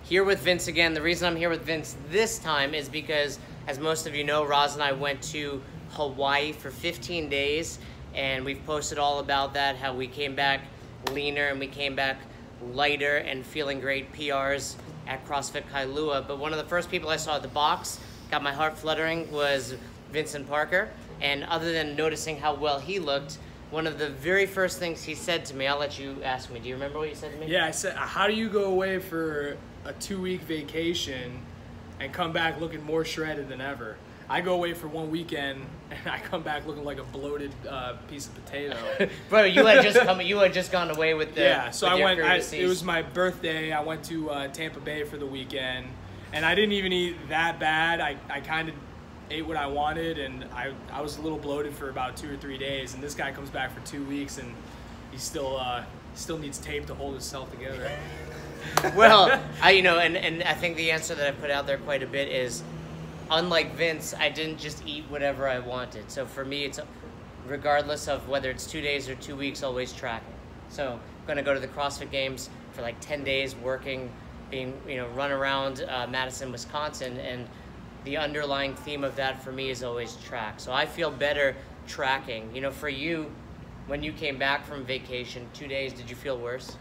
here with Vince again. The reason I'm here with Vince this time is because, as most of you know, Roz and I went to Hawaii for 15 days, and we've posted all about that, how we came back leaner and we came back lighter and feeling great. PRs at CrossFit Kailua. But one of the first people I saw at the box, got my heart fluttering, was Vincent Parker. And other than noticing how well he looked, one of the very first things he said to me, I'll let you ask me. Do you remember what you said to me? Yeah, I said, how do you go away for a 2-week vacation and come back looking more shredded than ever? I go away for 1 weekend and I come back looking like a bloated piece of potato. Bro, you had just gone away with the yeah. So I went. It was my birthday. I went to Tampa Bay for the weekend, and I didn't even eat that bad. I kind of ate what I wanted, and I was a little bloated for about 2 or 3 days. And this guy comes back for 2 weeks, and he still needs tape to hold himself together. Well, and I think the answer that I put out there quite a bit is, unlike Vince, I didn't just eat whatever I wanted. So for me, it's regardless of whether it's 2 days or 2 weeks, always tracking. So I'm going to go to the CrossFit Games for like 10 days working, run around Madison, Wisconsin. And the underlying theme of that for me is always track. So I feel better tracking. For you, when you came back from vacation, 2 days, did you feel worse?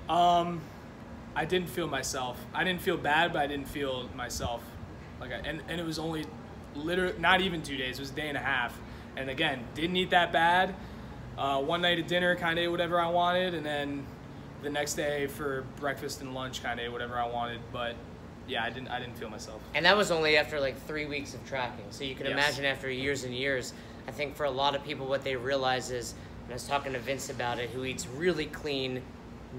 I didn't feel myself. I didn't feel bad, but I didn't feel myself. And it was only literally not even 2 days. It was a day and a half. And again, didn't eat that bad. One night at dinner, kind of ate whatever I wanted, and then the next day for breakfast and lunch, kind of ate whatever I wanted. But yeah, I didn't feel myself. And that was only after like 3 weeks of tracking. So you can imagine after years and years. I think for a lot of people, what they realize is, and I was talking to Vince about it, who eats really clean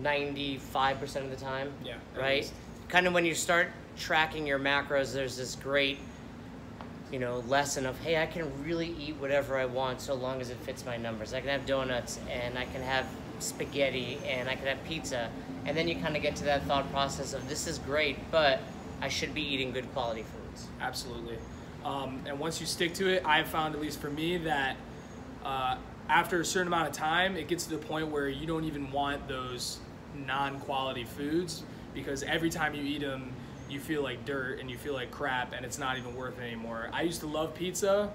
95% of the time. Yeah. Right. Kind of when you start tracking your macros, there's this great lesson of, hey, I can really eat whatever I want so long as it fits my numbers. I can have donuts, and I can have spaghetti, and I can have pizza, and then you kind of get to that thought process of, this is great, but I should be eating good quality foods. Absolutely. And once you stick to it, I've found, at least for me, that after a certain amount of time, it gets to the point where you don't even want those non-quality foods, because every time you eat them, you feel like dirt and you feel like crap, and it's not even worth it anymore. I used to love pizza.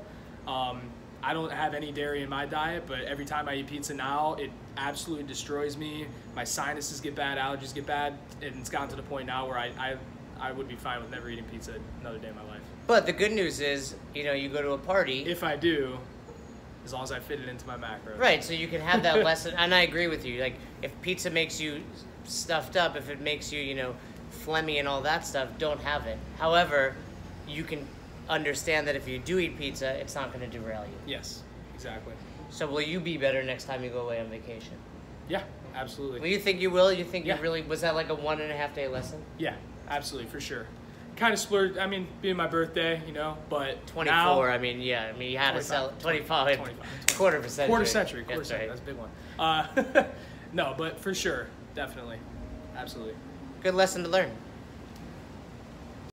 I don't have any dairy in my diet, but every time I eat pizza now, it absolutely destroys me. My sinuses get bad, allergies get bad, and it's gotten to the point now where I would be fine with never eating pizza another day in my life. But the good news is, you go to a party. If I do, as long as I fit it into my macros. Right, so you can have that lesson, and I agree with you. Like, if pizza makes you stuffed up, if it makes you, phlegmy and all that stuff, don't have it. However, you can understand that if you do eat pizza, it's not going to derail you. Yes, exactly. So will you be better next time you go away on vacation? Yeah, absolutely. Well, you think you will? You think you really, was that like a 1.5 day lesson? Yeah, absolutely, for sure. Kind of splurged, being my birthday, but 24, now, you had to sell 25. Quarter of a century. Quarter century, That's that's a big one. No, but for sure, definitely, absolutely. Good lesson to learn.